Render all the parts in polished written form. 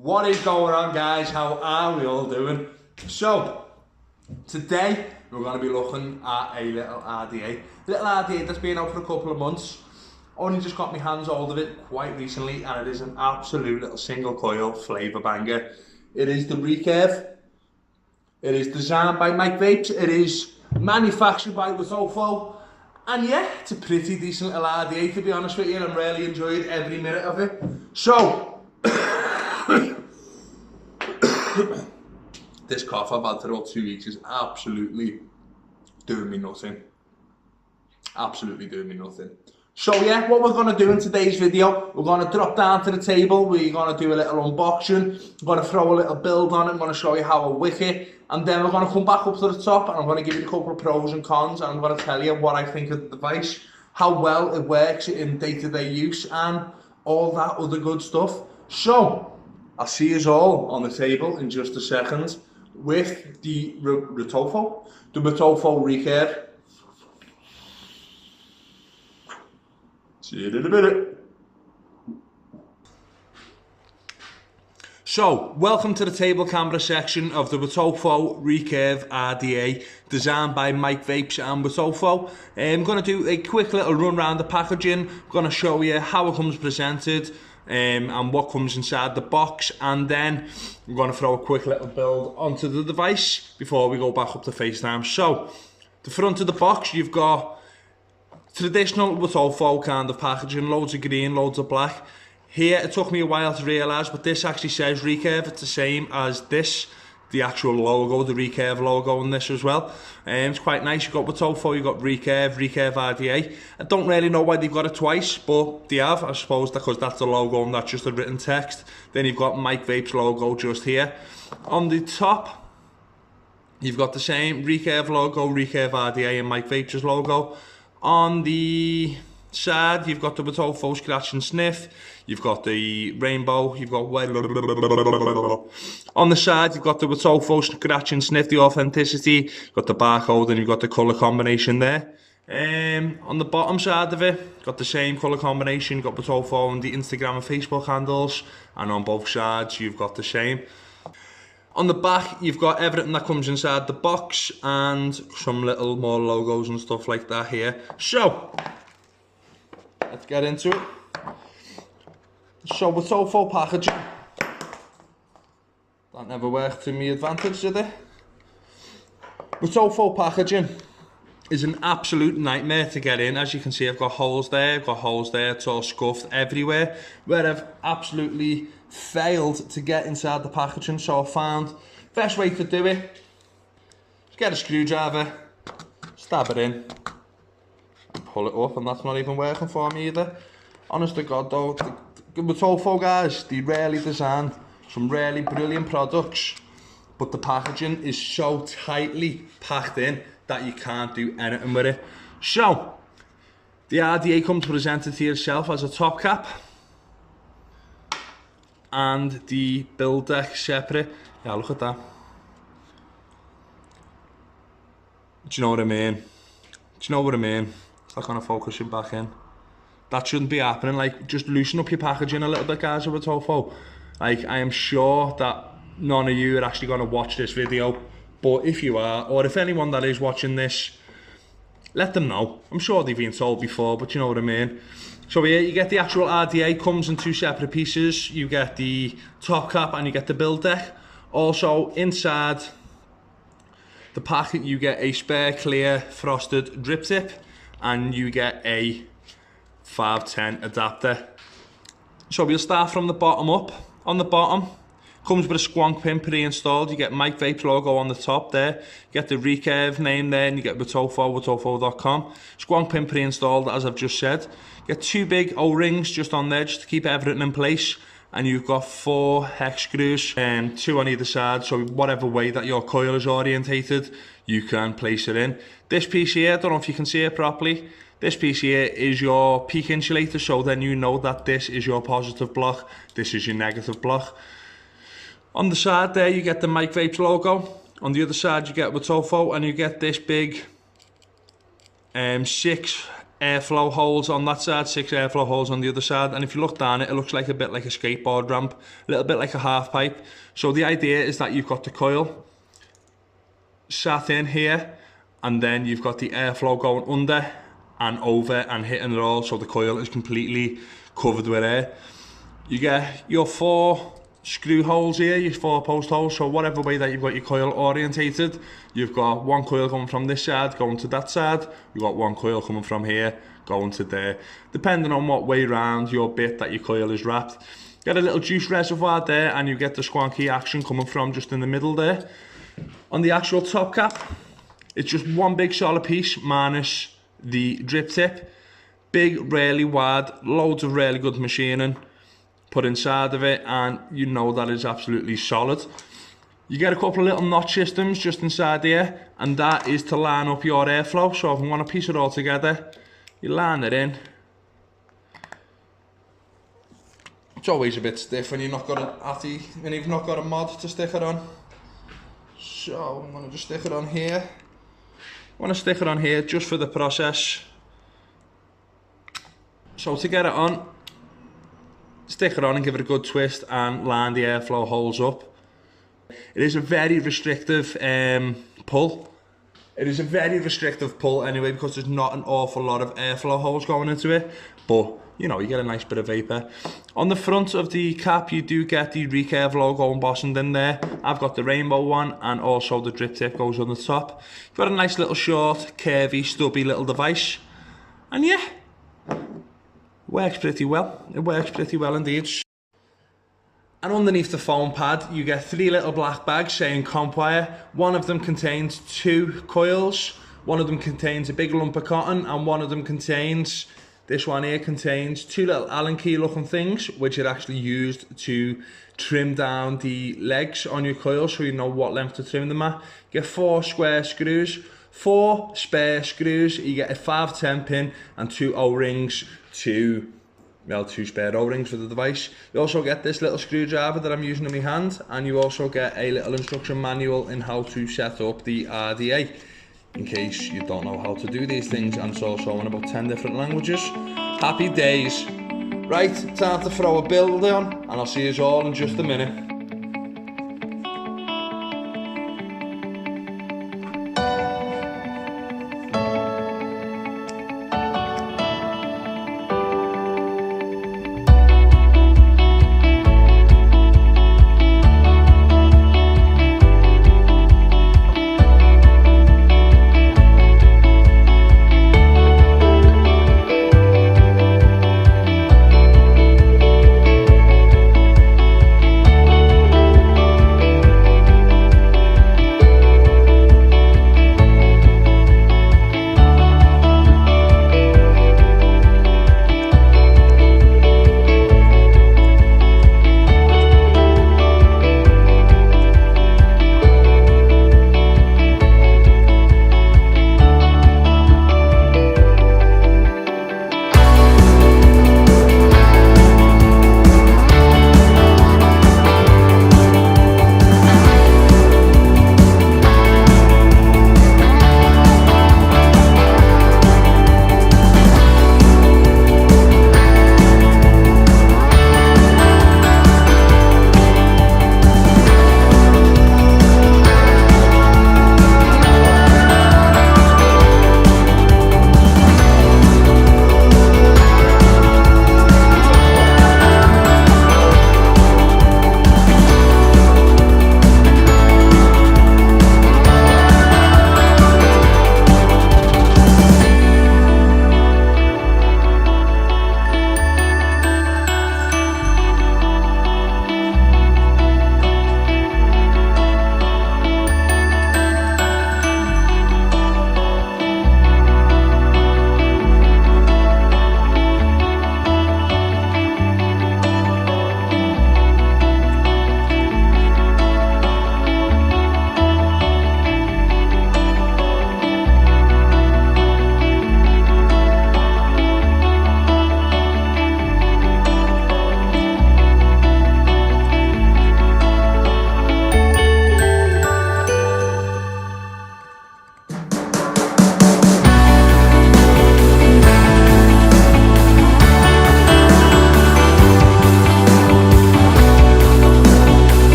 What is going on, guys? How are we all doing? So today we're going to be looking at a little RDA. Little RDA that's been out for a couple of months. Only just got my hands hold of it quite recently, and it is an absolute little single coil flavour banger. It is the Recurve. It is designed by Mike Vapes. It is manufactured by Wotofo. And yeah, it's a pretty decent little RDA, to be honest with you, and I'm really enjoyed every minute of it. So this cough I've had for about 2 weeks is absolutely doing me nothing. Absolutely doing me nothing. So yeah, what we're going to do in today's video, we're going to drop down to the table, we're going to do a little unboxing, we're going to throw a little build on it, I'm going to show you how I wick it, and then we're going to come back up to the top and I'm going to give you a couple of pros and cons, and I'm going to tell you what I think of the device, how well it works in day-to-day use, and all that other good stuff. So I'll see you all on the table in just a second with the Wotofo Recurve. See you in a minute. So, welcome to the table camera section of the Wotofo Recurve RDA, designed by Mike Vapes and Wotofo. I'm going to do a quick little run around the packaging. I'm going to show you how it comes presented and what comes inside the box, and then I'm going to throw a quick little build onto the device before we go back up to FaceTime. So, the front of the box, you've got traditional Wotofo kind of packaging, loads of green, loads of black. Here, it took me a while to realise, but this actually says Recurve. It's the same as this, the actual logo, the Recurve logo on this as well. It's quite nice. You've got Wotofo, you've got Recurve RDA. I don't really know why they've got it twice, but they have, I suppose, because that's the logo and that's just the written text. Then you've got Mike Vapes logo just here. On the top, you've got the same Recurve logo, Recurve RDA and Mike Vapes logo. On the side, you've got the Wotofo scratch and sniff. You've got the rainbow. You've got on the side, you've got the Wotofo scratch and sniff, the authenticity. You've got the barcode, and you've got the color combination there. On the bottom side of it, got the same color combination. You've got Wotofo and the Instagram and Facebook handles, and on both sides, you've got the same. On the back, you've got everything that comes inside the box and some little more logos and stuff like that here. So, let's get into it. So, Wotofo packaging. That never worked to my advantage, did it? Wotofo packaging is an absolute nightmare to get in. As you can see, I've got holes there, it's all scuffed everywhere, where I've absolutely failed to get inside the packaging. So I found best way to do it, get a screwdriver, stab it in, and pull it up, and that's not even working for me either. Honest to God though, the Wotofo guys, they really designed some really brilliant products, but the packaging is so tightly packed in that you can't do anything with it. So, the RDA comes presented to yourself as a top cap, and the build deck separate. Yeah, look at that. Do you know what I mean? Do you know what I mean? It's not gonna focus you back in. That shouldn't be happening. Like, just loosen up your packaging a little bit, guys, with Wotofo. Like, I am sure that none of you are actually gonna watch this video, but if you are, or if anyone that is watching this, let them know. I'm sure they've been told before, but you know what I mean. So here you get the actual RDA, comes in two separate pieces. You get the top cap and you get the build deck. Also inside the packet you get a spare clear frosted drip tip, and you get a 510 adapter. So we'll start from the bottom up. On the bottom, comes with a squonk pin pre-installed. You get Mike Vapes logo on the top there. You get the Recurve name there, and you get Wotofo, Wotofo.com. Squonk pin pre-installed, as I've just said. You get two big O-rings just on there, just to keep everything in place. And you've got 4 hex screws, and 2 on either side. So whatever way that your coil is orientated, you can place it in. This piece here, I don't know if you can see it properly. This piece here is your peak insulator, so then you know that this is your positive block, this is your negative block. On the side there, you get the Mike Vapes logo. On the other side, you get Wotofo, and you get this big 6 airflow holes on that side, 6 airflow holes on the other side, and if you look down it, it looks like a bit like a skateboard ramp, a little bit like a half pipe. So the idea is that you've got the coil sat in here, and then you've got the airflow going under and over and hitting it all, so the coil is completely covered with air. You get your 4 screw holes here, your 4 post holes, so whatever way that you've got your coil orientated, you've got 1 coil coming from this side going to that side, you've got 1 coil coming from here going to there, depending on what way round your bit that your coil is wrapped. Get a little juice reservoir there, and you get the squonky action coming from just in the middle there. On the actual top cap, it's just 1 big solid piece minus the drip tip. Big, really wide, loads of really good machining put inside of it, and you know that is absolutely solid. You get a couple of little notch systems just inside here, and that is to line up your airflow. So if you want to piece it all together, you line it in. It's always a bit stiff when you've not got a mod to stick it on. So I'm going to just stick it on here. I want to stick it on here just for the process. So to get it on, stick it on and give it a good twist and line the airflow holes up. It is a very restrictive pull. It is a very restrictive pull anyway, because there's not an awful lot of airflow holes going into it, but you know, you get a nice bit of vapor. On the front of the cap, you do get the Recurve logo embossed in there. I've got the rainbow one, and also the drip tip goes on the top. You've got a nice little short, curvy, stubby little device, and yeah, works pretty well. It works pretty well indeed. And underneath the foam pad, you get 3 little black bags saying comp wire. One of them contains 2 coils, one of them contains a big lump of cotton, and one of them contains, this one here contains 2 little Allen key looking things, which are actually used to trim down the legs on your coil, so you know what length to trim them at. You get 4 square screws, 4 spare screws, you get a 5/10 pin and 2 O-rings to, well, 2 spare O-rings for the device. You also get this little screwdriver that I'm using in my hand, and you also get a little instruction manual in how to set up the RDA, in case you don't know how to do these things, and it's also in about 10 different languages. Happy days. Right, time to throw a build on, and I'll see you all in just a minute.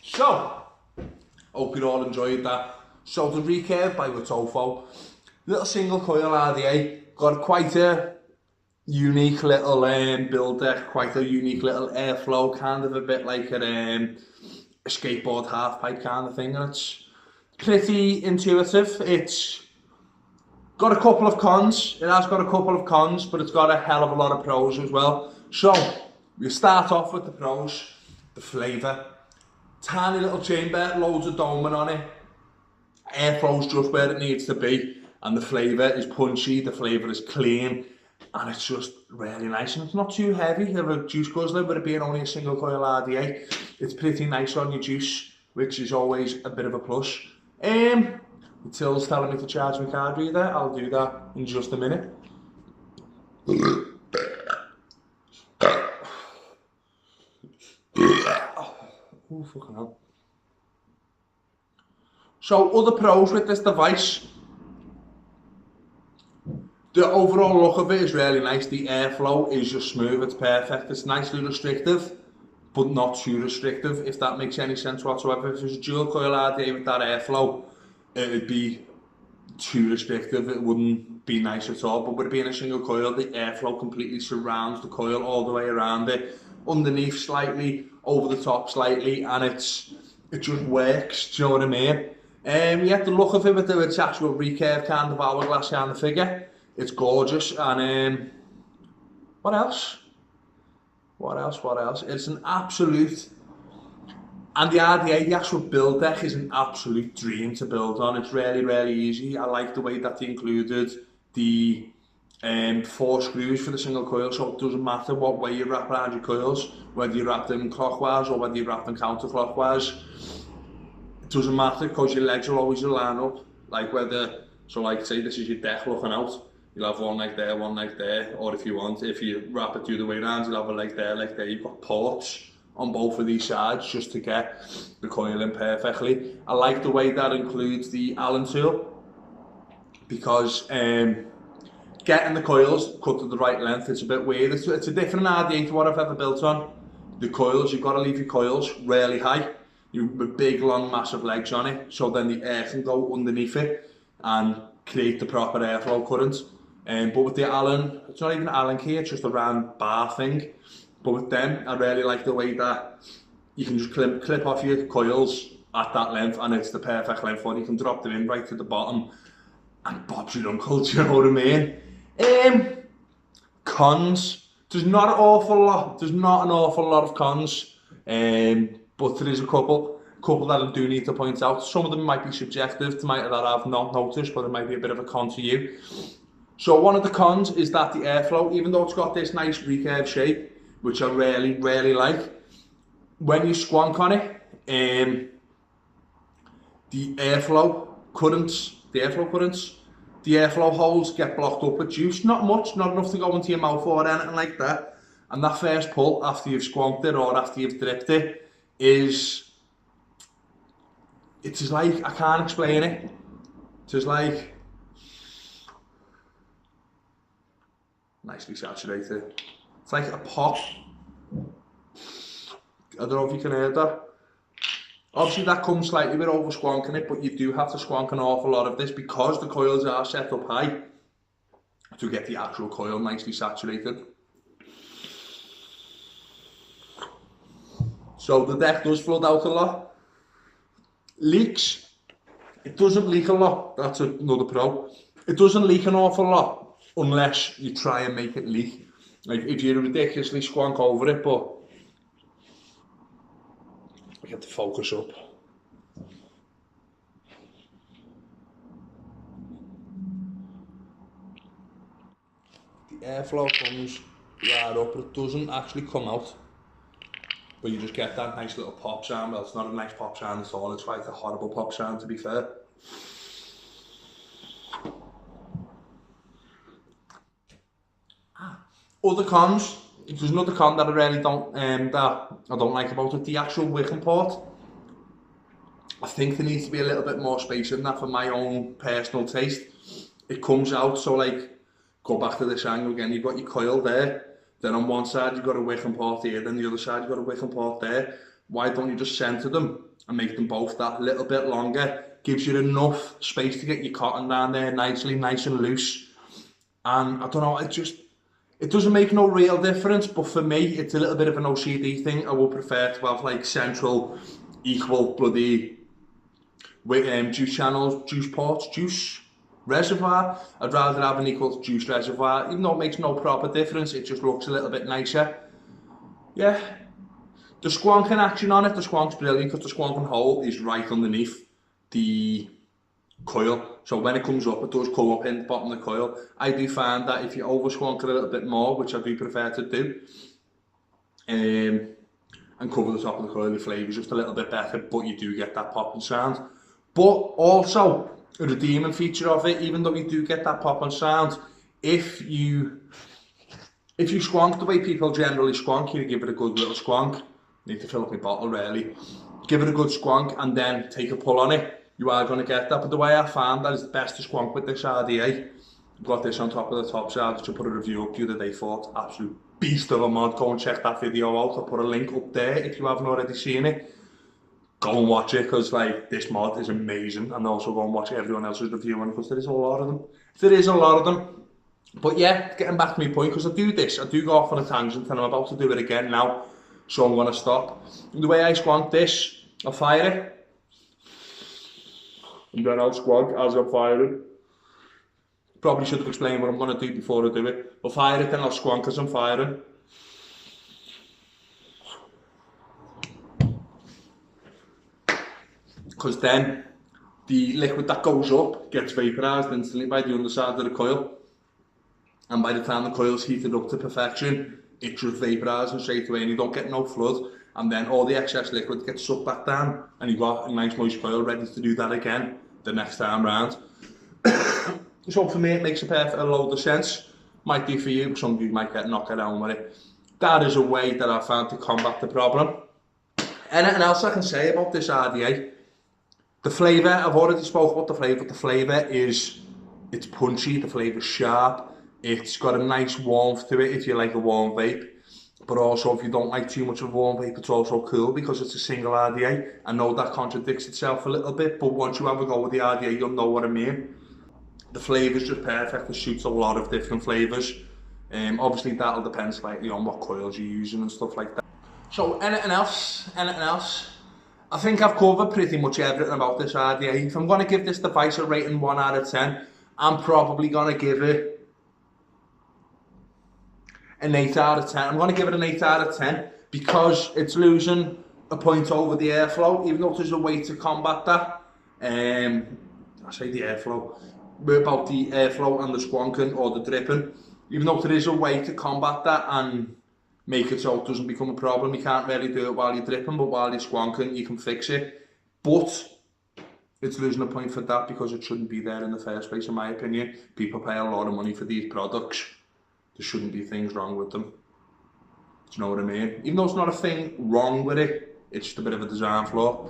So, hope you all enjoyed that. So the Recurve by Wotofo, little single coil RDA, got quite a unique little build deck, quite a unique little airflow, kind of a bit like a skateboard half pipe kind of thing, and it's pretty intuitive. It's got a couple of cons, it has got a couple of cons, but it's got a hell of a lot of pros as well. So, we start off with the pros, the flavour. Tiny little chamber, loads of doming on it. Airflow's just where it needs to be, and the flavour is punchy, the flavour is clean, and it's just really nice, and it's not too heavy of a juice guzzler, with it being only a single coil RDA. It's pretty nice on your juice, which is always a bit of a plus. Til's telling me to charge my card reader. I'll do that in just a minute. Oh, fucking hell. So, other pros with this device. The overall look of it is really nice. The airflow is just smooth, it's perfect. It's nicely restrictive, but not too restrictive, if that makes any sense whatsoever. If it was a dual coil RDA with that airflow, it would be too restrictive, it wouldn't be nice at all. But with it being a single coil, the airflow completely surrounds the coil all the way around it, underneath slightly, over the top slightly, and it just works, do you know what I mean? Yeah, the look of it with its actual Recurve kind of hourglass kind of figure, it's gorgeous. And what else? It's an absolute, and the RDA, the actual build deck, is an absolute dream to build on. It's really easy. I like the way that they included the 4 screws for the single coil, so it doesn't matter what way you wrap around your coils, whether you wrap them clockwise or whether you wrap them counterclockwise. It doesn't matter, because your legs will always line up, like whether, so like say this is your deck looking out, you'll have one leg there, or if you wrap it the other way around, you'll have a leg there. You've got ports on both of these sides just to get the coil in perfectly. I like the way that includes the Allen tool, because getting the coils cut to the right length, it's a bit weird. It's a different RDA to what I've ever built on. The coils, you've got to leave your coils really high, with big, long, massive legs on it, so then the air can go underneath it and create the proper airflow current. But with the Allen, it's not even an Allen key, it's just a round bar thing. But with them, I really like the way that you can just clip off your coils at that length, and it's the perfect length for it. You can drop them in right to the bottom, and Bob's your uncle, do you know what I mean? Cons, there's not an awful lot of cons, but there is a couple that I do need to point out. Some of them might be subjective to that I've not noticed, but it might be a bit of a con to you. So one of the cons is that the airflow, even though it's got this nice recurve shape, which I really like, when you squonk on it, the airflow holes get blocked up with juice. Not much, not enough to go into your mouth or anything like that. And that first pull after you've squonked it or after you've dripped it it's just like, I can't explain it. It's just like, nicely saturated. It's like a pop. I don't know if you can hear that. Obviously that comes slightly with over squonking it, but you do have to squonk an awful lot of this because the coils are set up high to get the actual coil nicely saturated. So the deck does flood out a lot. Leaks. It doesn't leak a lot. That's another pro. It doesn't leak an awful lot unless you try and make it leak. Like if you ridiculously squonk over it, but I get the focus up. The airflow comes right up, but it doesn't actually come out. But you just get that nice little pop sound. Well, it's not a nice pop sound at all, it's like a horrible pop sound, to be fair. Other cons, there's another con that I really don't like about it, the actual wicking port. I think there needs to be a little bit more space in that for my own personal taste. It comes out, so like, go back to this angle again, you've got your coil there, then on one side you've got a wicking port here, then the other side you've got a wicking port there. Why don't you just center them and make them both that little bit longer. Gives you enough space to get your cotton down there nicely, nice and loose. And I don't know, it doesn't make no real difference, but for me, it's a little bit of an OCD thing. I would prefer to have like central, equal bloody juice channels, juice ports, juice reservoir. I'd rather have an equal juice reservoir, even though it makes no proper difference, it just looks a little bit nicer. Yeah, the squonking action on it, the squonk's brilliant because the squonking hole is right underneath the coil. So when it comes up, it does come up in the bottom of the coil. I do find that if you over squonk it a little bit more, which I do prefer to do, and cover the top of the coil, the flavour's just a little bit better, but you do get that popping sound. But also, a redeeming feature of it, even though you do get that popping sound, if you squonk the way people generally squonk, you give it a good little squonk. Need to fill up my bottle really. Give it a good squonk and then take a pull on it. You are going to get that, but the way I found that is the best to squonk with this RDA. I've got this on top of the top side, which I put a review up the other day for. It's absolute beast of a mod. Go and check that video out. I'll put a link up there if you haven't already seen it. Go and watch it because like this mod is amazing, and also go and watch everyone else's review on it because there is a lot of them. There is a lot of them. But yeah, getting back to my point, because I do go off on a tangent and I'm about to do it again now, so I'm going to stop. The way I squonk this, I'll fire it. And then I'll squonk as I'm firing. Probably should have explained what I'm going to do before I do it. I'll fire it, then I'll squonk as I'm firing. Because then the liquid that goes up gets vaporised instantly by the underside of the coil. And by the time the coil's heated up to perfection, it just vaporises straight away and you don't get no flood. And then all the excess liquid gets sucked back down and you've got a nice moist coil ready to do that again the next time round. So for me it makes a load of sense. Might do for you, but some of you might get knocked down with it. That is a way that I found to combat the problem. Anything else I can say about this RDA? The flavour, I've already spoke about the flavour, but the flavour is, it's punchy, the flavour's sharp. It's got a nice warmth to it if you like a warm vape. But also if you don't like too much of a warm vape, it's also cool because it's a single RDA. I know that contradicts itself a little bit, but once you have a go with the RDA, you'll know what I mean. The flavour's just perfect, it suits a lot of different flavours. Obviously that'll depend slightly on what coils you're using and stuff like that. So anything else? I think I've covered pretty much everything about this RDA. If I'm going to give this device a rating 1 out of 10, I'm probably going to give it an 8 out of 10. I'm going to give it an 8 out of 10 because it's losing a point over the airflow, even though there's a way to combat that. I say the airflow, about the airflow and the squonking or the dripping. Even though there is a way to combat that and make it so it doesn't become a problem. You can't really do it while you're dripping, but while you're squonking, you can fix it. But it's losing a point for that because it shouldn't be there in the first place, in my opinion. People pay a lot of money for these products. There shouldn't be things wrong with them. Do you know what I mean? Even though it's not a thing wrong with it, it's just a bit of a design flaw.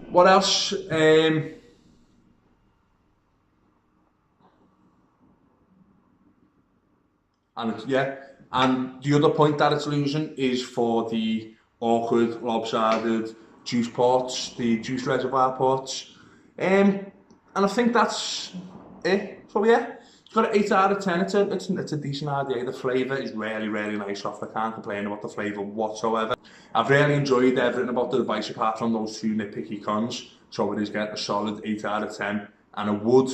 What else? And the other point that it's losing is for the awkward, lopsided juice ports, the juice reservoir ports. And I think that's it. So yeah, it's got an 8 out of 10. It's a decent RDA. The flavour is really, really nice off. I can't complain about the flavour whatsoever. I've really enjoyed everything about the device apart from those 2 nitpicky cons. So it is getting a solid 8 out of 10. And I would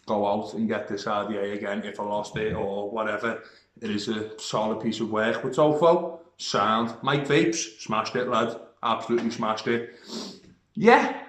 go out and get this RDA again if I lost it or whatever. It is a solid piece of work. Wotofo, sound. Mike Vapes, smashed it, lad. Absolutely smashed it. Yeah,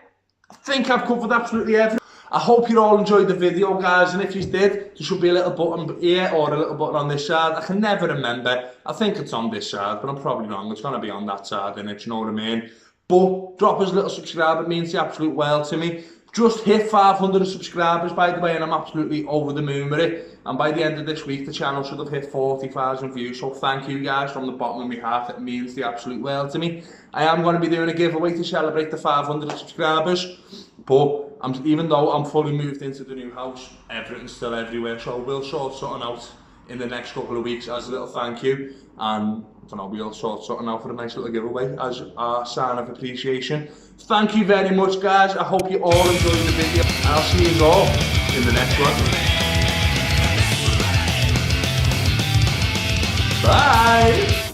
I think I've covered absolutely everything. I hope you all enjoyed the video, guys, and if you did, there should be a little button here or a little button on this side. I can never remember. I think it's on this side, but I'm probably wrong. It's going to be on that side, innit? You know what I mean? But drop us a little subscribe. It means the absolute world to me. Just hit 500 subscribers, by the way, and I'm absolutely over the moon with it. And by the end of this week, the channel should have hit 40,000 views. So thank you guys from the bottom of my heart. It means the absolute world to me. I am going to be doing a giveaway to celebrate the 500 subscribers. But even though I'm fully moved into the new house, everything's still everywhere. So we'll sort something out in the next couple of weeks as a little thank you, and I don't know, we'll sort something out for a nice little giveaway as our sign of appreciation. Thank you very much, guys. I hope you all enjoyed the video, and I'll see you all in the next one. Bye!